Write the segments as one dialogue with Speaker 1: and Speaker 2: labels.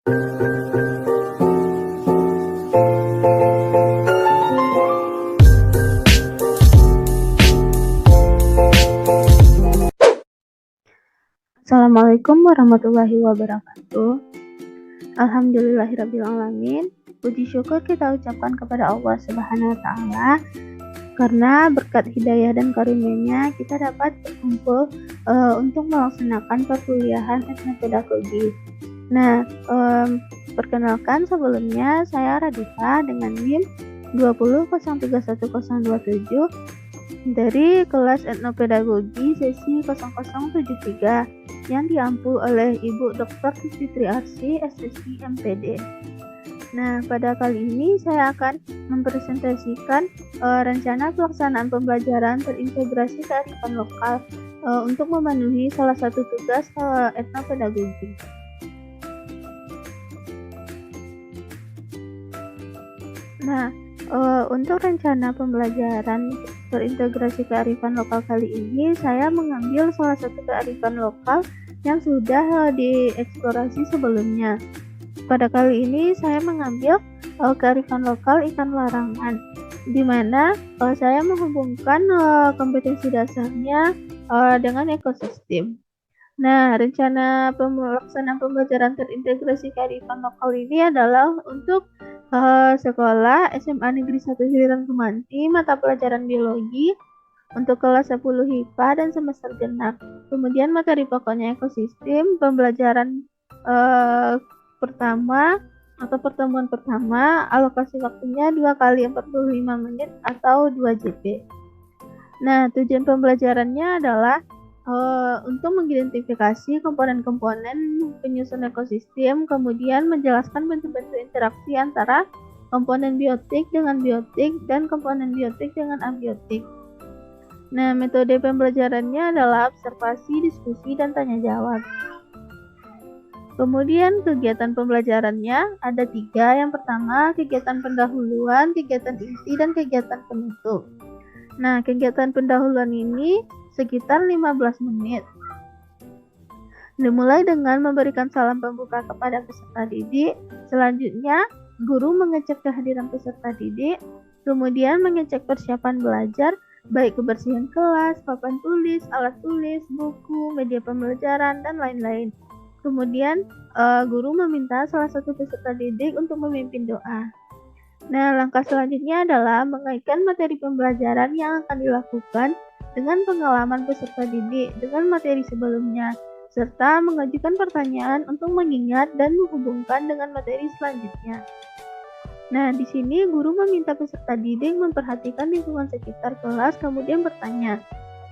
Speaker 1: Assalamualaikum warahmatullahi wabarakatuh. Alhamdulillahirrabbilalamin. Puji syukur kita ucapkan kepada Allah Subhanahu wa Ta'ala, karena berkat hidayah dan karunia-Nya kita dapat berkumpul untuk melaksanakan perkuliahan etnopedagogi. Nah, perkenalkan sebelumnya saya Radita dengan NIM 20031027 dari kelas etnopedagogi sesi 0073 yang diampu oleh Ibu Dr. Fitri Arsy, SSI MPD. Nah, pada kali ini saya akan mempresentasikan rencana pelaksanaan pembelajaran terintegrasi kearifan lokal untuk memenuhi salah satu tugas etnopedagogi. Nah, untuk rencana pembelajaran terintegrasi kearifan lokal kali ini, saya mengambil salah satu kearifan lokal yang sudah dieksplorasi sebelumnya. Pada kali ini saya mengambil kearifan lokal ikan larangan, di mana saya menghubungkan kompetensi dasarnya dengan ekosistem. Nah, rencana pelaksanaan pembelajaran terintegrasi kearifan lokal ini adalah untuk sekolah SMA Negeri 1 Hiliran Kemanti, mata pelajaran biologi untuk kelas 10 HIPA dan semester genap. Kemudian materi pokoknya ekosistem, pembelajaran pertama atau pertemuan pertama, alokasi waktunya 2 kali 45 menit atau 2 JP. Nah, tujuan pembelajarannya adalah untuk mengidentifikasi komponen-komponen penyusun ekosistem, kemudian menjelaskan bentuk-bentuk interaksi antara komponen biotik dengan biotik dan komponen biotik dengan abiotik. Nah, metode pembelajarannya adalah observasi, diskusi, dan tanya jawab. Kemudian kegiatan pembelajarannya ada 3. Yang pertama, kegiatan pendahuluan, kegiatan inti, dan kegiatan penutup. Nah, kegiatan pendahuluan ini sekitar 15 menit. Dimulai dengan memberikan salam pembuka kepada peserta didik. Selanjutnya, guru mengecek kehadiran peserta didik, kemudian mengecek persiapan belajar, baik kebersihan kelas, papan tulis, alat tulis, buku, media pembelajaran, dan lain-lain. Kemudian, guru meminta salah satu peserta didik untuk memimpin doa. Nah, langkah selanjutnya adalah mengaitkan materi pembelajaran yang akan dilakukan dengan pengalaman peserta didik dengan materi sebelumnya, serta mengajukan pertanyaan untuk mengingat dan menghubungkan dengan materi selanjutnya. Nah, di sini guru meminta peserta didik memperhatikan lingkungan sekitar kelas, kemudian bertanya,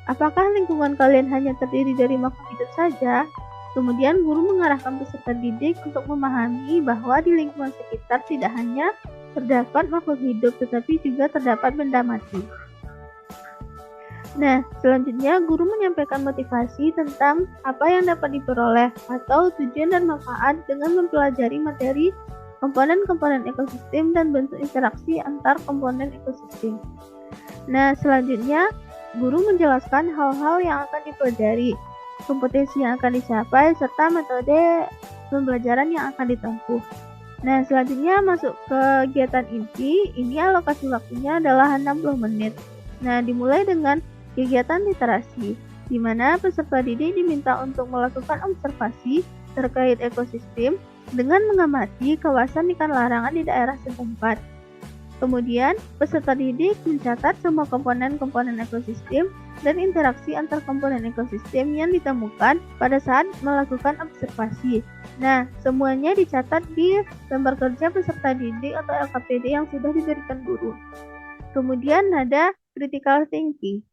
Speaker 1: apakah lingkungan kalian hanya terdiri dari makhluk hidup saja? Kemudian guru mengarahkan peserta didik untuk memahami bahwa di lingkungan sekitar tidak hanya terdapat makhluk hidup, tetapi juga terdapat benda mati. Nah, selanjutnya guru menyampaikan motivasi tentang apa yang dapat diperoleh atau tujuan dan manfaat dengan mempelajari materi komponen-komponen ekosistem dan bentuk interaksi antar komponen ekosistem. Nah, selanjutnya guru menjelaskan hal-hal yang akan dipelajari, kompetensi yang akan dicapai, serta metode pembelajaran yang akan ditempuh. Nah, selanjutnya masuk ke kegiatan inti. Ini alokasi waktunya adalah 60 menit. Nah, dimulai dengan kegiatan literasi, di mana peserta didik diminta untuk melakukan observasi terkait ekosistem dengan mengamati kawasan ikan larangan di daerah setempat. Kemudian, peserta didik mencatat semua komponen-komponen ekosistem dan interaksi antar komponen ekosistem yang ditemukan pada saat melakukan observasi. Nah, semuanya dicatat di lembar kerja peserta didik atau LKPD yang sudah diberikan guru. Kemudian ada critical thinking.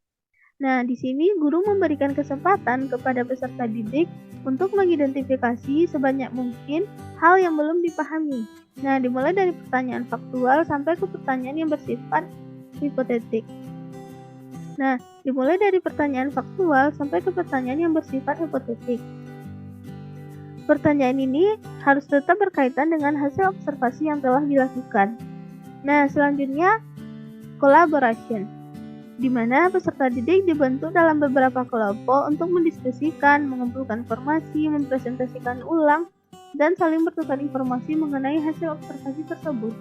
Speaker 1: Nah, di sini guru memberikan kesempatan kepada peserta didik untuk mengidentifikasi sebanyak mungkin hal yang belum dipahami. Nah, dimulai dari pertanyaan faktual sampai ke pertanyaan yang bersifat hipotetik. Nah, dimulai dari pertanyaan faktual sampai ke pertanyaan yang bersifat hipotetik. Pertanyaan ini harus tetap berkaitan dengan hasil observasi yang telah dilakukan. Nah, selanjutnya collaboration, di mana peserta didik dibentuk dalam beberapa kelompok untuk mendiskusikan, mengumpulkan informasi, mempresentasikan ulang, dan saling bertukar informasi mengenai hasil observasi tersebut.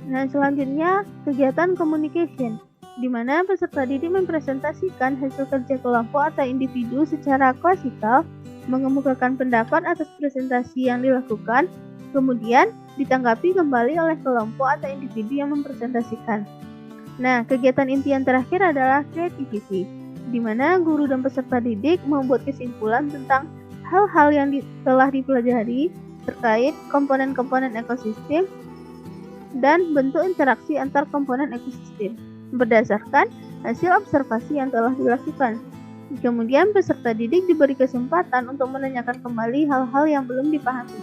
Speaker 1: Nah, selanjutnya kegiatan communication, di mana peserta didik mempresentasikan hasil kerja kelompok atau individu secara klasikal, mengemukakan pendapat atas presentasi yang dilakukan, kemudian ditanggapi kembali oleh kelompok atau individu yang mempresentasikan. Nah, kegiatan inti yang terakhir adalah creativity, di mana guru dan peserta didik membuat kesimpulan tentang hal-hal yang telah dipelajari terkait komponen-komponen ekosistem dan bentuk interaksi antar komponen ekosistem berdasarkan hasil observasi yang telah dilakukan. Kemudian peserta didik diberi kesempatan untuk menanyakan kembali hal-hal yang belum dipahami.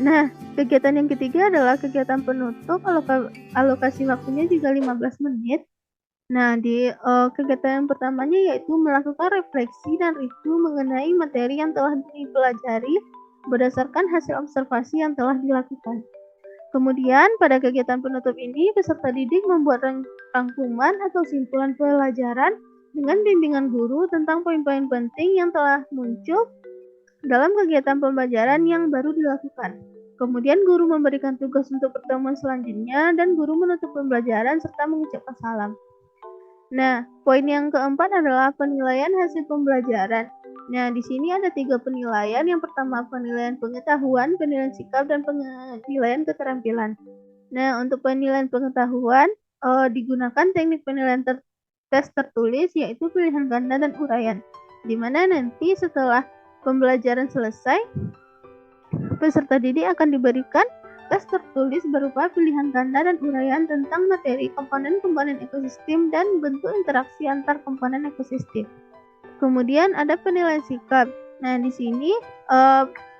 Speaker 1: Nah, kegiatan yang ketiga adalah kegiatan penutup, alokasi waktunya juga 15 menit. Nah, di kegiatan yang pertamanya yaitu melakukan refleksi dan review mengenai materi yang telah dipelajari berdasarkan hasil observasi yang telah dilakukan. Kemudian, pada kegiatan penutup ini, peserta didik membuat rangkuman atau simpulan pelajaran dengan bimbingan guru tentang poin-poin penting yang telah muncul dalam kegiatan pembelajaran yang baru dilakukan. Kemudian, guru memberikan tugas untuk pertemuan selanjutnya dan guru menutup pembelajaran serta mengucapkan salam. Nah, poin yang keempat adalah penilaian hasil pembelajaran. Nah, di sini ada 3 penilaian. Yang pertama penilaian pengetahuan, penilaian sikap, dan penilaian keterampilan. Nah, untuk penilaian pengetahuan digunakan teknik penilaian tes tertulis, yaitu pilihan ganda dan uraian, di mana nanti setelah pembelajaran selesai, peserta didik akan diberikan tes tertulis berupa pilihan ganda dan uraian tentang materi komponen-komponen ekosistem dan bentuk interaksi antar komponen ekosistem. Kemudian ada penilaian sikap. Nah, di sini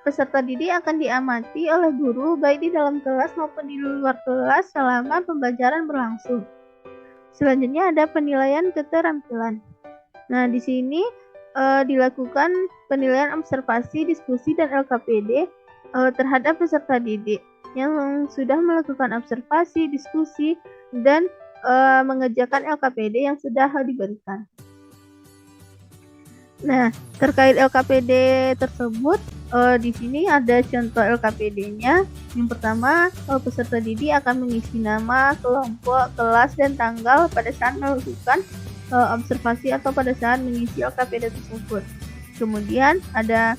Speaker 1: peserta didik akan diamati oleh guru baik di dalam kelas maupun di luar kelas selama pembelajaran berlangsung. Selanjutnya ada penilaian keterampilan. Nah, di sini dilakukan penilaian observasi, diskusi, dan LKPD terhadap peserta didik yang sudah melakukan observasi, diskusi, dan mengerjakan LKPD yang sudah diberikan. Nah, terkait LKPD tersebut, di sini ada contoh LKPD-nya. Yang pertama, peserta didik akan mengisi nama, kelompok, kelas, dan tanggal pada saat melakukan observasi atau pada saat mengisi LKPD tersebut. Kemudian ada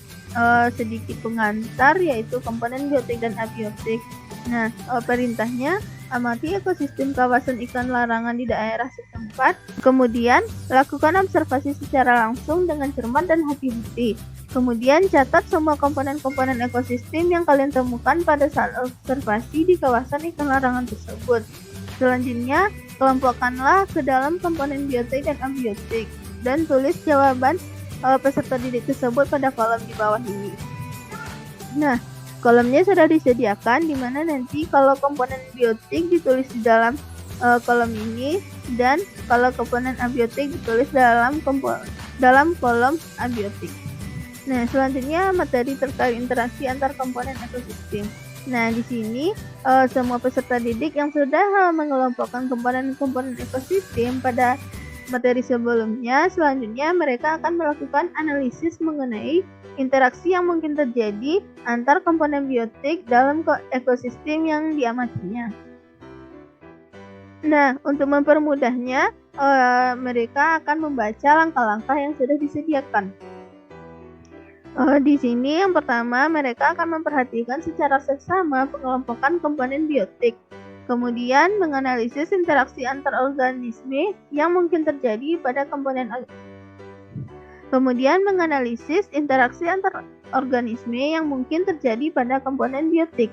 Speaker 1: sedikit pengantar, yaitu komponen biotik dan abiotik. Nah, perintahnya amati ekosistem kawasan ikan larangan di daerah setempat. Kemudian, lakukan observasi secara langsung dengan cermat dan hati-hati. Kemudian, catat semua komponen-komponen ekosistem yang kalian temukan pada saat observasi di kawasan ikan larangan tersebut. Selanjutnya, kelompokkanlah ke dalam komponen biotik dan abiotik dan tulis jawaban peserta didik tersebut pada kolom di bawah ini. Nah, kolomnya sudah disediakan, di mana nanti kalau komponen biotik ditulis di dalam kolom ini, dan kalau komponen abiotik ditulis dalam kolom abiotik. Nah, selanjutnya materi terkait interaksi antar komponen ekosistem. Nah, di sini semua peserta didik yang sudah mengelompokkan komponen-komponen ekosistem pada materi sebelumnya, selanjutnya mereka akan melakukan analisis mengenai interaksi yang mungkin terjadi antar komponen biotik dalam ekosistem yang diamatinya. Nah, untuk mempermudahnya, mereka akan membaca langkah-langkah yang sudah disediakan. Di sini yang pertama, mereka akan memperhatikan secara seksama pengelompokan komponen biotik. Kemudian menganalisis interaksi antar organisme yang mungkin terjadi pada komponen. Kemudian menganalisis interaksi antar organisme yang mungkin terjadi pada komponen biotik.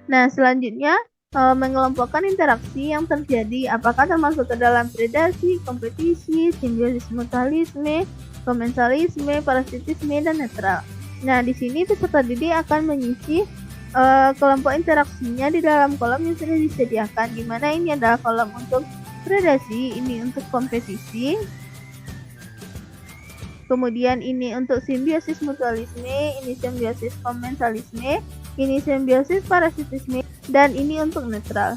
Speaker 1: Nah, selanjutnya mengelompokkan interaksi yang terjadi, apakah termasuk ke dalam predasi, kompetisi, simbiosis mutualisme, komensalisme, parasitisme, dan netral. Nah, di sini peserta didik akan mengisi kelompok interaksinya di dalam kolom yang sudah disediakan, di mana ini adalah kolom untuk predasi, ini untuk kompetisi, kemudian ini untuk simbiosis mutualisme, ini simbiosis komensalisme, ini simbiosis parasitisme, dan ini untuk netral.